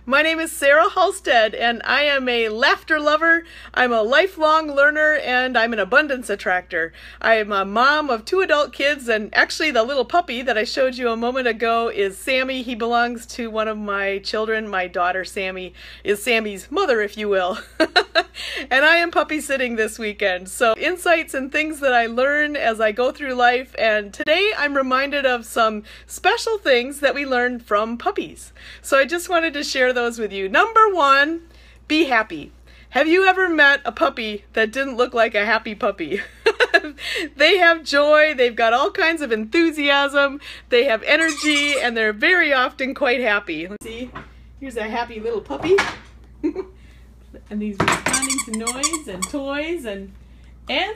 My name is Sarah Halstead, and I am a laughter lover, I'm a lifelong learner, and I'm an abundance attractor. I am a mom of 2 adult kids, and actually the little puppy that I showed you a moment ago is Sammy. He belongs to one of my children. My daughter Sammy is Sammy's mother, if you will. And I am puppy sitting this weekend. So insights and things that I learn as I go through life, and today I'm reminded of some special things that we learn from puppies. So I just wanted to share those with you. Number 1, be happy. Have you ever met a puppy that didn't look like a happy puppy? They have joy, they've got all kinds of enthusiasm, they have energy, and they're very often quite happy. Let's see, here's a happy little puppy. And he's responding to noise and toys, and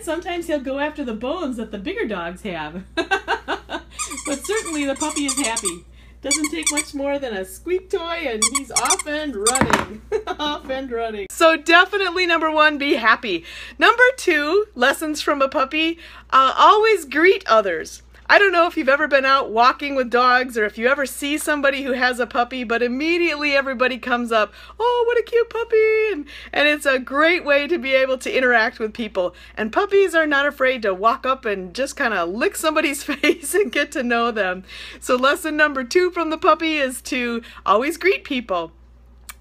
sometimes he'll go after the bones that the bigger dogs have. But certainly the puppy is happy. Doesn't take much more than a squeak toy and he's off and running. Off and running. So definitely number 1, be happy. Number 2, lessons from a puppy, always greet others. I don't know if you've ever been out walking with dogs or if you ever see somebody who has a puppy, but immediately everybody comes up, oh, what a cute puppy, and it's a great way to be able to interact with people. And puppies are not afraid to walk up and just kind of lick somebody's face and get to know them. So lesson number 2 from the puppy is to always greet people.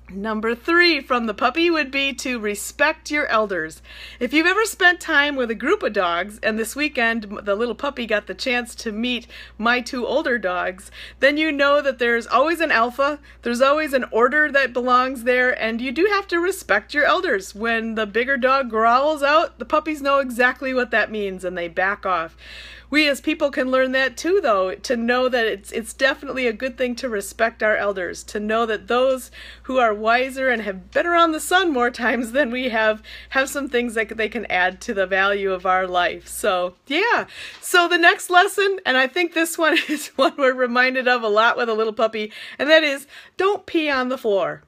Number 3 from the puppy would be to respect your elders. If you've ever spent time with a group of dogs, and this weekend the little puppy got the chance to meet my 2 older dogs, then you know that there's always an alpha, there's always an order that belongs there, and you do have to respect your elders. When the bigger dog growls out, the puppies know exactly what that means and they back off. We as people can learn that too, though, to know that it's definitely a good thing to respect our elders, to know that those who are wiser and have been around the sun more times than we have some things that they can add to the value of our life. So yeah, so the next lesson, and I think this one is one we're reminded of a lot with a little puppy, and that is don't pee on the floor.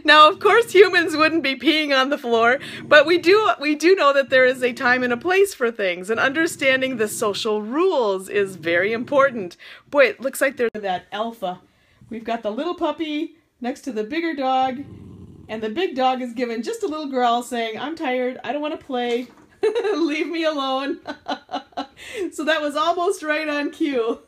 Now, of course, humans wouldn't be peeing on the floor, but we do know that there is a time and a place for things, and understanding the social rules is very important. Boy, it looks like there's that alpha. We've got the little puppy next to the bigger dog, and the big dog is giving just a little growl saying, I'm tired, I don't want to play, leave me alone. So that was almost right on cue.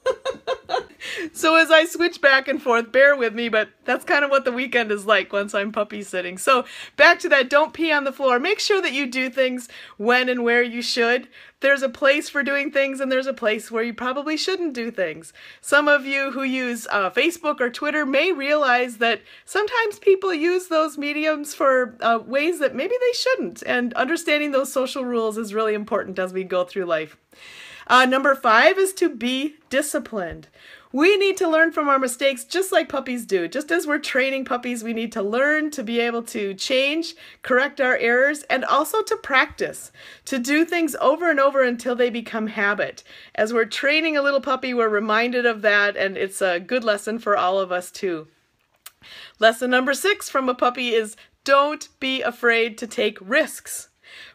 So as I switch back and forth, bear with me, but that's kind of what the weekend is like once I'm puppy sitting. So back to that, don't pee on the floor. Make sure that you do things when and where you should. There's a place for doing things and there's a place where you probably shouldn't do things. Some of you who use Facebook or Twitter may realize that sometimes people use those mediums for ways that maybe they shouldn't, and understanding those social rules is really important as we go through life. Number 5 is to be disciplined. We need to learn from our mistakes just like puppies do. Just as we're training puppies, we need to learn to be able to change, correct our errors, and also to practice, to do things over and over until they become habit. As we're training a little puppy, we're reminded of that, and it's a good lesson for all of us too. Lesson number 6 from a puppy is don't be afraid to take risks.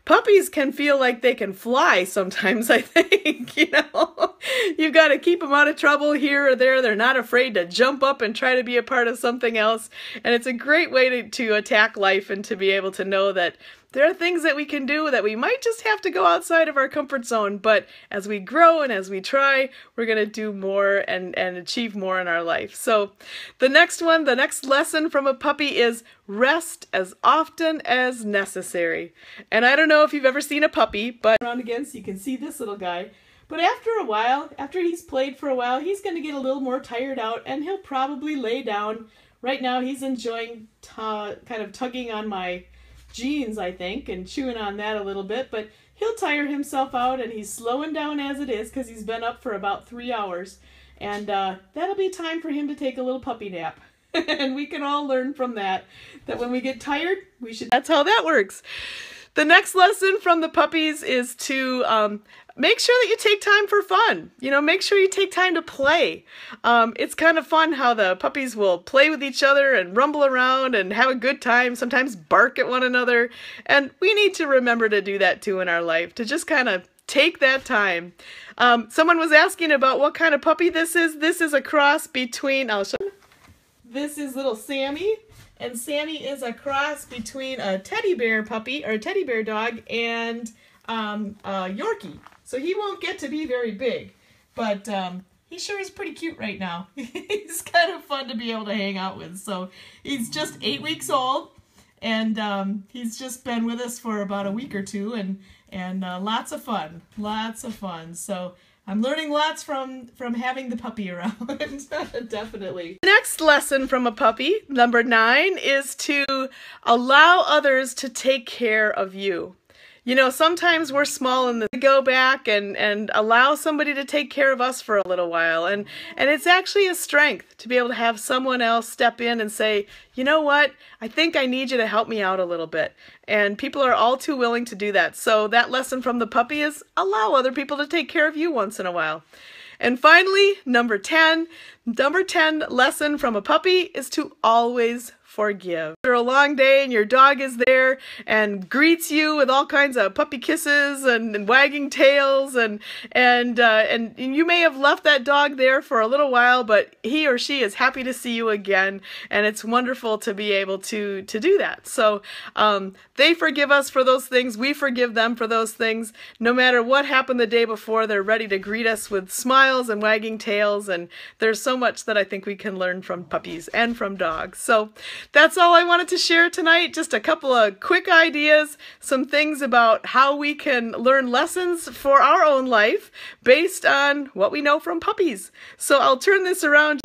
Puppies can feel like they can fly sometimes, I think, you know. You've got to keep them out of trouble here or there. They're not afraid to jump up and try to be a part of something else. And it's a great way to attack life and to be able to know that there are things that we can do that we might just have to go outside of our comfort zone. But as we grow and as we try, we're going to do more and achieve more in our life. So the next one, the next lesson from a puppy is rest as often as necessary. And I don't know if you've ever seen a puppy, but around again so you can see this little guy. But after a while, after he's played for a while, he's going to get a little more tired out and he'll probably lay down. Right now he's enjoying kind of tugging on my jeans, I think, and chewing on that a little bit, but he'll tire himself out and he's slowing down as it is because he's been up for about 3 hours, and that'll be time for him to take a little puppy nap. And we can all learn from that when we get tired, that's how that works. The next lesson from the puppies is to make sure that you take time for fun. You know, make sure you take time to play. It's kind of fun how the puppies will play with each other and rumble around and have a good time, sometimes bark at one another. And we need to remember to do that too in our life, to just kind of take that time. Someone was asking about what kind of puppy this is. This is a cross between, I'll show you. This is little Sammy, and Sammy is a cross between a teddy bear puppy, or a teddy bear dog, and a Yorkie. So he won't get to be very big, but he sure is pretty cute right now. He's kind of fun to be able to hang out with. So he's just 8 weeks old, and he's just been with us for about a week or two, and lots of fun, lots of fun. So I'm learning lots from having the puppy around, definitely. The next lesson from a puppy, number 9, is to allow others to take care of you. You know, sometimes we're small and we go back and allow somebody to take care of us for a little while. And it's actually a strength to be able to have someone else step in and say, you know what, I think I need you to help me out a little bit. And people are all too willing to do that. So that lesson from the puppy is allow other people to take care of you once in a while. And finally, number 10 lesson from a puppy is to always forgive. After a long day and your dog is there and greets you with all kinds of puppy kisses and wagging tails, and you may have left that dog there for a little while, but he or she is happy to see you again, and it's wonderful to be able to do that. So they forgive us for those things, we forgive them for those things. No matter what happened the day before, they're ready to greet us with smiles and wagging tails, and there's so much that I think we can learn from puppies and from dogs. So that's all I wanted to share tonight. Just a couple of quick ideas, some things about how we can learn lessons for our own life based on what we know from puppies. So I'll turn this around.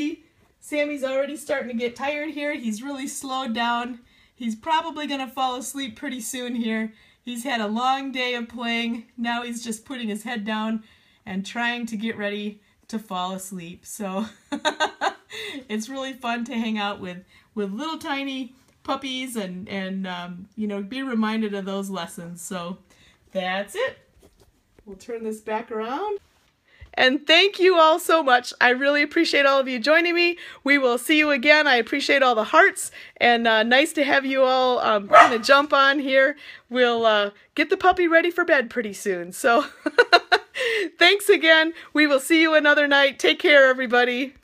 Sammy's already starting to get tired here. He's really slowed down. He's probably going to fall asleep pretty soon here. He's had a long day of playing. Now he's just putting his head down and trying to get ready to fall asleep. So it's really fun to hang out with little tiny puppies and you know, be reminded of those lessons. So that's it. We'll turn this back around. And thank you all so much. I really appreciate all of you joining me. We will see you again. I appreciate all the hearts, and nice to have you all kind of jump on here. We'll get the puppy ready for bed pretty soon. So thanks again. We will see you another night. Take care, everybody.